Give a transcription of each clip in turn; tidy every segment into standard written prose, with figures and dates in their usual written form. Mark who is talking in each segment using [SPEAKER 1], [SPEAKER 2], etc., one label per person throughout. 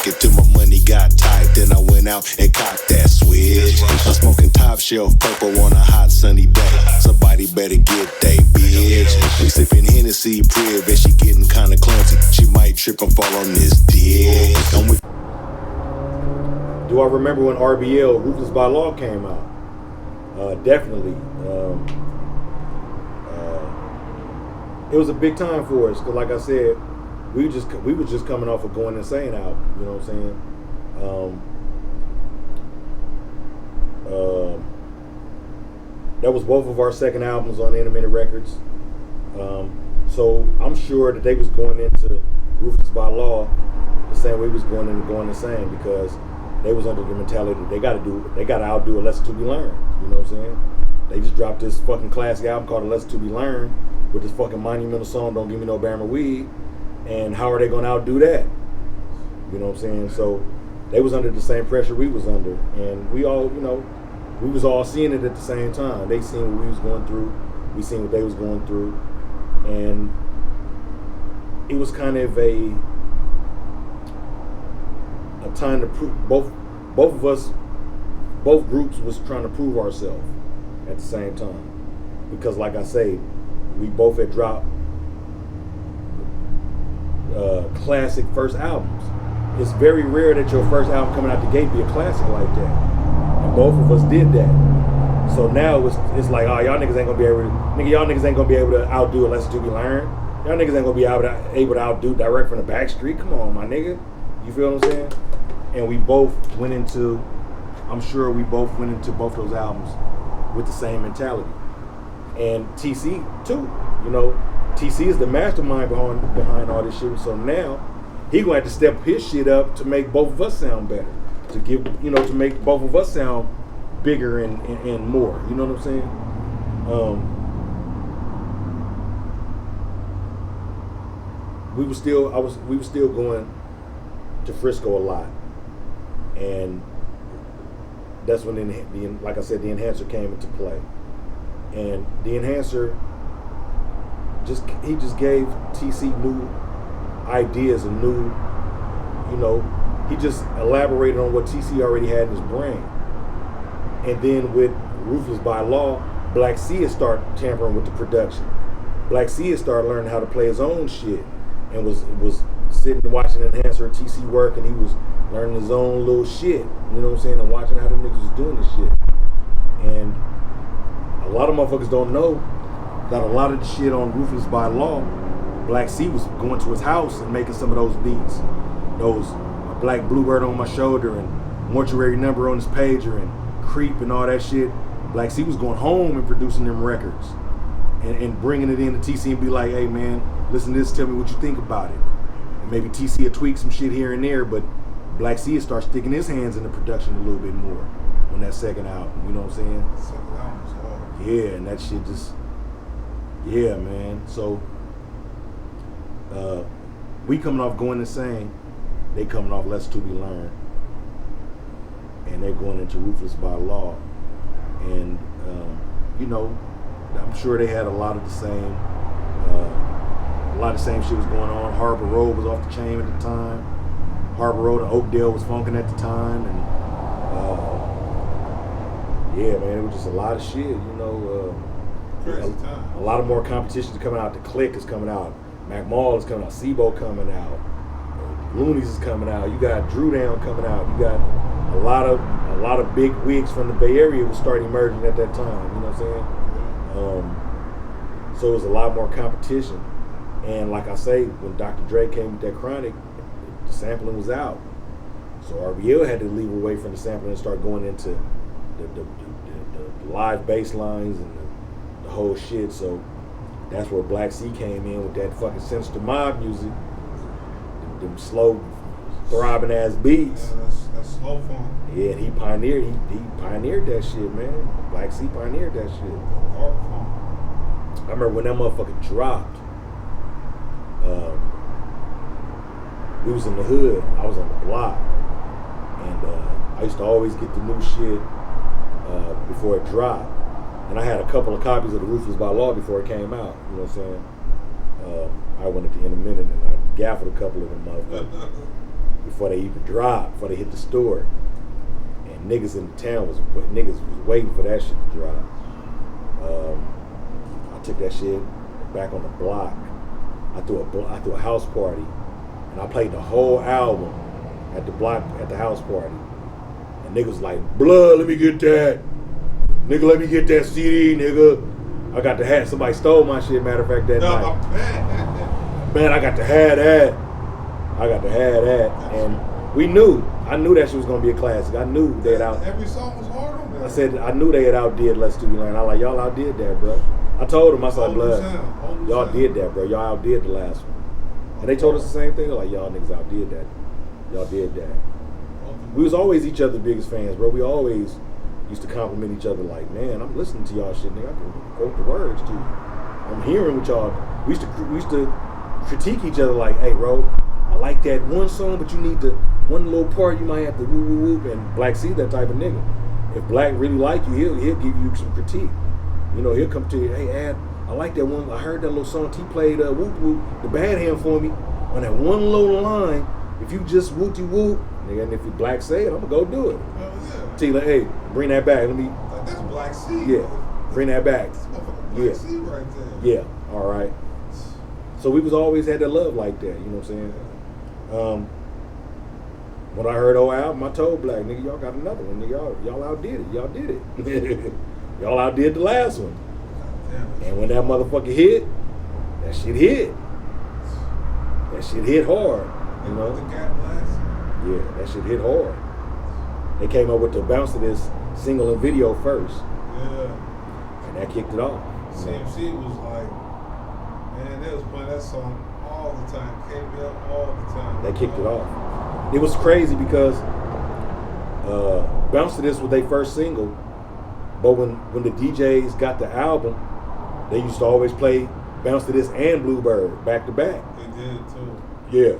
[SPEAKER 1] Till my money got tight, then I went out and cocked that switch. I'm smoking top shelf purple on a hot sunny day. Somebody better get they bitch. We sipping Hennessy, Priv, and she getting kinda clumsy. She might trip and fall on this dick.
[SPEAKER 2] Do I remember when RBL, Ruthless By Law, came out? Definitely. It was a big time for us, because like I said, we was just coming off of Going Insane album, you know what I'm saying? That was both of our second albums on Intermittent Records. So I'm sure that they was going into Ruthless By Law the same way we was going into Going Insane, because they was under the mentality they gotta outdo A Lesson to Be Learned, you know what I'm saying? They just dropped this fucking classic album called A Lesson to Be Learned with this fucking monumental song, Don't Give Me No Bama Weed. And how are they going to outdo that? You know what I'm saying? So they was under the same pressure we was under. And we all, you know, we was all seeing it at the same time. They seen what we was going through. We seen what they was going through. And it was kind of a time to prove, both of us, both groups was trying to prove ourselves at the same time. Because like I say, we both had dropped classic first albums. It's very rare that your first album coming out the gate be a classic like that, and both of us did that. So now it's like, oh, y'all niggas ain't gonna be able to, y'all niggas ain't gonna be able to outdo A Lesson to Be Learned. Y'all niggas ain't gonna be able to outdo Direct from the Backstreet. Come on, my nigga. You feel what I'm saying? And we both went into, I'm sure we both went into both those albums with the same mentality. And TC too, you know. TC is the mastermind behind all this shit. So now he gonna have to step his shit up to make both of us sound better, to give, you know, to make both of us sound bigger and more. You know what I'm saying? We were still going to Frisco a lot, and that's when like I said, the enhancer came into play, and the enhancer. He just gave TC new ideas and new, you know, he just elaborated on what TC already had in his brain. And then with Ruthless By Law, Black C had started tampering with the production. Black C had started learning how to play his own shit, and was sitting and watching Enhancer and TC work, and he was learning his own little shit, you know what I'm saying, and watching how the niggas was doing this shit. And a lot of motherfuckers don't know that a lot of the shit on Ruthless By Law, Black C was going to his house and making some of those beats. Those Black Bluebird on My Shoulder and Mortuary Number on his pager and Creep and all that shit. Black C was going home and producing them records and bringing it in to TC and be like, hey man, listen to this, tell me what you think about it. And maybe TC would tweak some shit here and there, but Black C would start sticking his hands in the production a little bit more on that second album, you know what I'm saying?
[SPEAKER 3] Second album's hard.
[SPEAKER 2] Yeah, and that shit just, yeah, man. So we coming off Going Insane, they coming off Lesson to Be Learned, and they're going into Ruthless By Law. And you know, I'm sure they had a lot of the same shit was going on. Harbor Road was off the chain at the time. Harbor Road and Oakdale was funking at the time, and yeah, man, it was just a lot of shit, you know. A lot of more competition is coming out. The Click is coming out. Mac Mall is coming out. Sibo coming out. Loonies is coming out. You got Drew Down coming out. You got a lot of big wigs from the Bay Area was starting emerging at that time. You know what I'm saying? So it was a lot more competition. And like I say, when Dr. Dre came with that Chronic, the sampling was out. So RBL had to leave away from the sampling and start going into the live bass lines and the whole shit. So that's where Black C came in with that fucking Sinister Mob music, them slow, throbbing ass beats.
[SPEAKER 3] Yeah, that's slow funk.
[SPEAKER 2] Yeah, and he pioneered that shit, man. Black C pioneered that shit.
[SPEAKER 3] Dark funk.
[SPEAKER 2] I remember when that motherfucker dropped. We was in the hood. I was on the block, and I used to always get the new shit before it dropped. And I had a couple of copies of the Ruthless By Law before it came out. You know what I'm saying? I went at the end of the minute and I gaffled a couple of them motherfuckers. before they even dropped, before they hit the store. And niggas in the town was waiting for that shit to drop. I took that shit back on the block. I threw a house party, and I played the whole album at the block at the house party. And niggas was like, blood, let me get that. Nigga, let me get that CD, nigga. I got to have, somebody stole my shit, matter of fact, that night. Man, I got to have that. And I knew that shit was gonna be a classic. I knew they had
[SPEAKER 3] Every song was hard on that.
[SPEAKER 2] I knew they had outdid Let's Do We Learn. I like, y'all outdid that, bro. I told them, I said, blood, y'all did that, bro. Y'all outdid the last one. And they told us the same thing. They're like, y'all niggas outdid that. Y'all did that. We was always each other's biggest fans, bro. We always used to compliment each other like, man, I'm listening to y'all shit, nigga. I can quote the words to you. I'm hearing what y'all. We used to critique each other like, hey, bro, I like that one song, but you need the one little part you might have to woo woo woo. And Black C that type of nigga. If Black really like you, he'll give you some critique. You know, he'll come to you, hey, Ad, I like that one. I heard that little song T played, whoop whoop, the bad hand for me on that one little line. If you just whoopty whoop, nigga, and if you Black say it, I'm gonna go do it.
[SPEAKER 3] Hell yeah.
[SPEAKER 2] T like, hey, bring that back. Let me.
[SPEAKER 3] Like, that's Black C.
[SPEAKER 2] Yeah, bring that back.
[SPEAKER 3] That's motherfucking Black C right there.
[SPEAKER 2] Yeah, all right. So we was always had that love like that. You know what I'm saying? When I heard old album, I told Black, nigga, y'all got another one. Nigga, y'all outdid it. Y'all did it. Y'all outdid the last one. And when that motherfucker hit, that shit hit. That shit hit hard. You know? Yeah, that shit hit hard. They came up with the Bounce to This single and video first.
[SPEAKER 3] Yeah.
[SPEAKER 2] And that kicked it off.
[SPEAKER 3] CMC was like, man, they was playing that song all the time. KBL all the time.
[SPEAKER 2] That kicked it off. It was crazy because Bounce to This was their first single, but when the DJs got the album, they used to always play Bounce to This and Bluebird back to back.
[SPEAKER 3] They did too.
[SPEAKER 2] Yeah.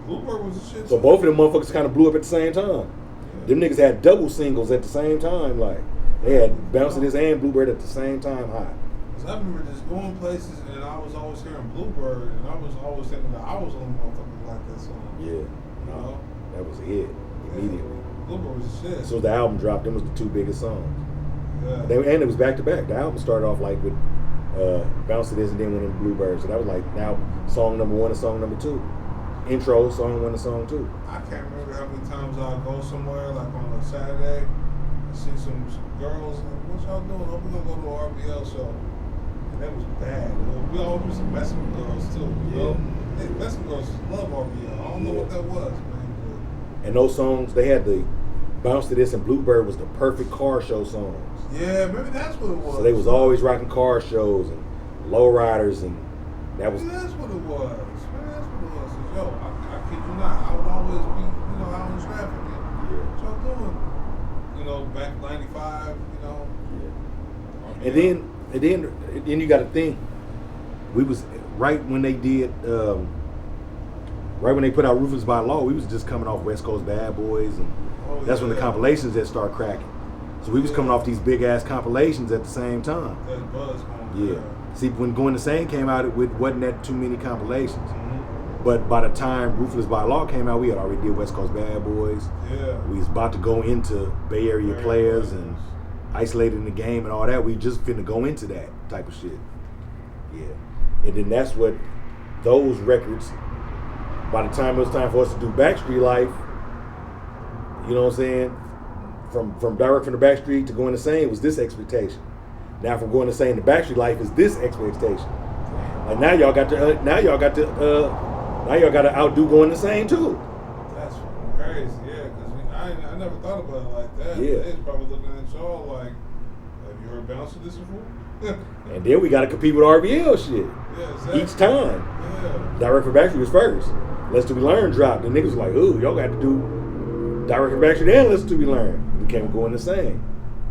[SPEAKER 3] Bluebird was the shit.
[SPEAKER 2] So both of them motherfuckers kind of blew up at the same time. Yeah. Them niggas had double singles at the same time. Like they had Bounce to This and Bluebird at the same time hot.
[SPEAKER 3] Cause I remember just going places and I was always hearing Bluebird and I was always thinking that I was the only motherfucker like that song.
[SPEAKER 2] Yeah.
[SPEAKER 3] You know?
[SPEAKER 2] That was a hit immediately.
[SPEAKER 3] Bluebird was the shit.
[SPEAKER 2] So the album dropped, them was the two biggest songs.
[SPEAKER 3] Yeah.
[SPEAKER 2] And it was back to back. The album started off like with Bounce to This and then went into Bluebird. So that was like now song number 1 and song number 2. Intro, song 1 and song 2.
[SPEAKER 3] I can't remember how many times I'd go somewhere like on a Saturday and see some girls like, what y'all doing? Oh, we're gonna go to an RBL show. And that was bad. We always used to mess with girls too. You know? Hey, messing girls love RBL. I don't know what that was, man.
[SPEAKER 2] And those songs, they had the Bounce to This and Bluebird was the perfect car show songs.
[SPEAKER 3] Yeah, maybe that's what it was.
[SPEAKER 2] So they was always rocking car shows and lowriders, and that was.
[SPEAKER 3] Maybe that's what it was. Maybe that's what it was. So, yo, I kid you not, I would always be, out in traffic.
[SPEAKER 2] Yeah.
[SPEAKER 3] What y'all doing? Back 95,
[SPEAKER 2] Yeah. And then you got to think, we was right when they did. Right when they put out Ruthless By Law, we was just coming off West Coast Bad Boys, and that's when the compilations that started cracking. So we was coming off these big ass compilations at the same time.
[SPEAKER 3] That buzz
[SPEAKER 2] Yeah. See, when Going Insane came out, it wasn't that too many compilations.
[SPEAKER 3] Mm-hmm.
[SPEAKER 2] But by the time Ruthless By Law came out, we had already did West Coast Bad Boys.
[SPEAKER 3] Yeah.
[SPEAKER 2] We was about to go into Bay Area players and isolated in the game and all that. We just finna go into that type of shit. Yeah. And then that's what those records. By the time it was time for us to do Backstreet Life, you know what I'm saying? From direct from the Backstreet to Going Insane was this expectation. Now from Going Insane to Backstreet Life is this expectation. Like now y'all got to outdo Going Insane too.
[SPEAKER 3] That's crazy, yeah. Because I never thought about it like that.
[SPEAKER 2] Yeah.
[SPEAKER 3] They's probably looking at y'all like, have you heard Bounce to This before?
[SPEAKER 2] And then we got to compete with RBL shit.
[SPEAKER 3] Yeah, exactly.
[SPEAKER 2] Each time.
[SPEAKER 3] Yeah.
[SPEAKER 2] Direct from Backstreet was first. Let's Do We Learn dropped. And niggas was like, ooh, y'all got to do Direct from Backstreet and Let's Do We Learn. We came Going Insane.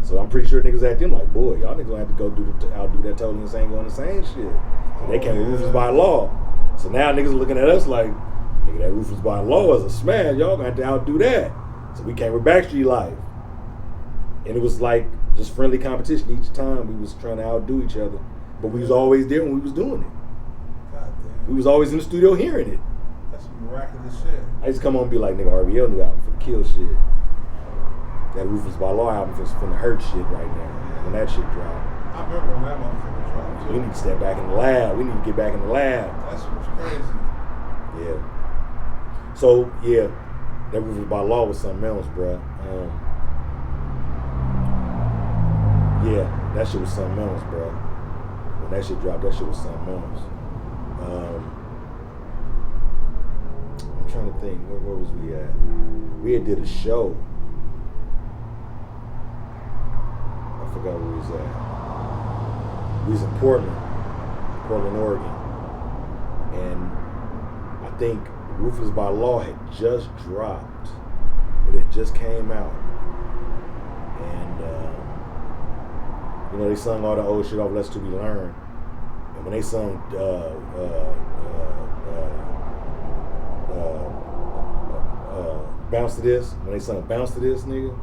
[SPEAKER 2] So I'm pretty sure niggas at them like, boy, y'all niggas gonna have to go outdo that Totally Insane Going Insane shit. So they came with Ruthless By Law. So now niggas are looking at us like, nigga, that Ruthless By Law is a smash. Y'all gonna have to outdo that. So we came with Backstreet Life. And it was like just friendly competition. Each time we was trying to outdo each other. But we was always there when we was doing it.
[SPEAKER 3] God damn.
[SPEAKER 2] We was always in the studio hearing it.
[SPEAKER 3] That's miraculous shit.
[SPEAKER 2] I used to come on and be like, nigga, RBL new album for the kill shit. That Ruthless By Law album is finna hurt shit right now. When that shit dropped.
[SPEAKER 3] I remember when that motherfucker dropped too.
[SPEAKER 2] We need to step back in the lab. We need to get back in the lab.
[SPEAKER 3] That shit was crazy.
[SPEAKER 2] Yeah. So, yeah, that Ruthless By Law was something else, bro. Yeah, that shit was something else, bro. When that shit dropped, that shit was something else. I'm trying to think, where was we at? We had did a show. I forgot where we was at. We was in Portland, Oregon. And I think Ruthless By Law had just dropped. It had just came out. And, you know, they sung all the old shit off Let's To Be Learned. And when they sung Bounce to This, when they sung Bounce to This, nigga,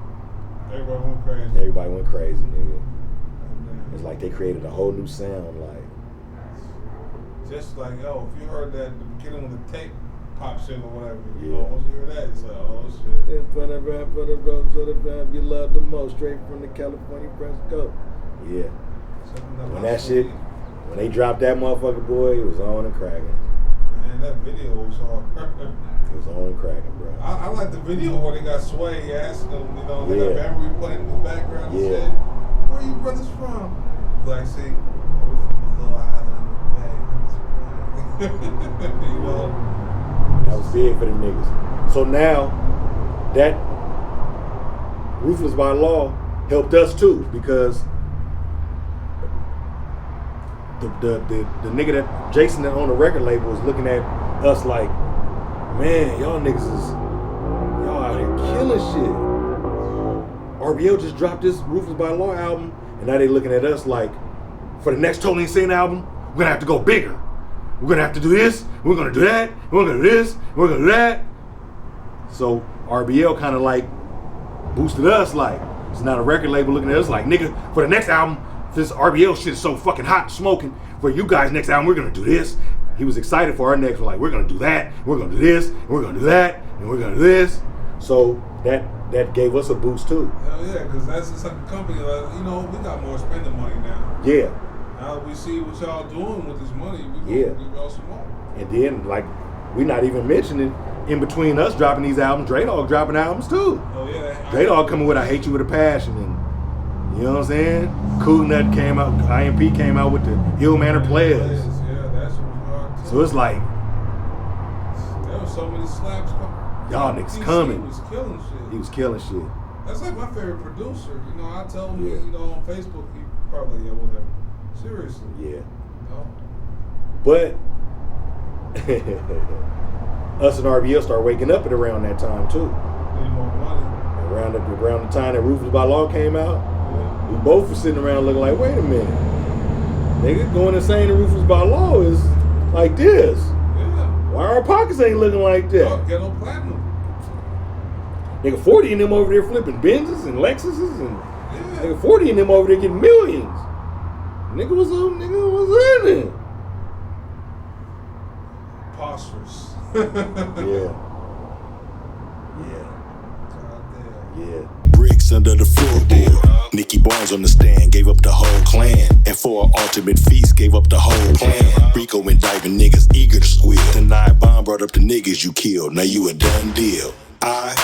[SPEAKER 3] everybody went crazy.
[SPEAKER 2] Everybody went crazy, nigga. It's like they created a whole new sound, like.
[SPEAKER 3] Just like, yo, if you heard that at the beginning of the tape pop shit or whatever, you
[SPEAKER 2] Yeah.
[SPEAKER 3] know, once you hear that, it's like, oh shit.
[SPEAKER 2] In front of rap, for the rose of the vibe you love the most, straight from the California Press Go. Yeah. When that shit, when they dropped that motherfucker, boy, it was on and cracking.
[SPEAKER 3] Man, that video was hard.
[SPEAKER 2] It was on and cracking, bro.
[SPEAKER 3] I like the video where they got Sway asking them, you know, they got
[SPEAKER 2] Yeah.
[SPEAKER 3] memory playing in the background and
[SPEAKER 2] Yeah.
[SPEAKER 3] shit. Where are you brothers from? Black Sea. We're from a little island in the bay. You know?
[SPEAKER 2] That was big for them niggas. So now, that Ruthless By Law helped us too, because the nigga that Jason that owned the record label was looking at us like, man, y'all niggas is y'all out here killing shit. RBL just dropped this Ruthless By Law album, and now they looking at us like, for the next Totally Insane album, we're gonna have to go bigger. We're gonna have to do this, we're gonna do that, we're gonna do this, we're gonna do that. So RBL kind of like boosted us, like, it's not a record label looking at us like, nigga, for the next album, this RBL shit is so fucking hot and smoking. For you guys next album, we're gonna do this. He was excited for our next, we're like, we're gonna do that, we're gonna do this, and we're gonna do that, and we're gonna do this. So that gave us a boost too.
[SPEAKER 3] Hell yeah, because that's the type of company, like, you know, we got more spending money now.
[SPEAKER 2] Yeah.
[SPEAKER 3] Now we see what y'all doing with this money, we gonna
[SPEAKER 2] Yeah.
[SPEAKER 3] give y'all some more.
[SPEAKER 2] And then, like, we're not even mentioning, in between us dropping these albums, Dre Dogg dropping albums too.
[SPEAKER 3] Oh yeah.
[SPEAKER 2] Dre Dogg coming with I Hate You With a Passion, and you know what I'm saying? Cool Nut came out, IMP came out with the Ill Manner Players.
[SPEAKER 3] Yeah, that shit was hard too.
[SPEAKER 2] So it's like,
[SPEAKER 3] there was so many slaps coming.
[SPEAKER 2] y'all niggas
[SPEAKER 3] DC
[SPEAKER 2] coming.
[SPEAKER 3] was killing shit.
[SPEAKER 2] He was killing shit.
[SPEAKER 3] That's like my favorite producer. You know, I tell him,
[SPEAKER 2] Yeah.
[SPEAKER 3] you know, on Facebook, he probably, yeah, whatever. Seriously.
[SPEAKER 2] Yeah.
[SPEAKER 3] You know?
[SPEAKER 2] But us and RBL start waking up at around that time too.
[SPEAKER 3] Need more money.
[SPEAKER 2] Around the time that Ruthless By Law came out,
[SPEAKER 3] Yeah.
[SPEAKER 2] we both were sitting around looking like, wait a minute. Nigga, going insane to Ruthless By Law is like this.
[SPEAKER 3] Yeah.
[SPEAKER 2] Why our pockets ain't looking like that?
[SPEAKER 3] Oh, Ghetto Platinum.
[SPEAKER 2] Nigga, 40 and them over there flipping Benzes and Lexuses, and
[SPEAKER 3] Yeah.
[SPEAKER 2] nigga 40 and them over there getting millions. Nigga was in it.
[SPEAKER 3] Preposterous.
[SPEAKER 2] Yeah.
[SPEAKER 3] Goddamn.
[SPEAKER 2] Yeah.
[SPEAKER 1] Bricks under the floor deal. Nicky Barnes on the stand, gave up the whole clan. And for an ultimate feast, gave up the whole plan. Rico and diving niggas eager to squeal. Tonight, Bomb brought up the niggas you killed. Now you a done deal. I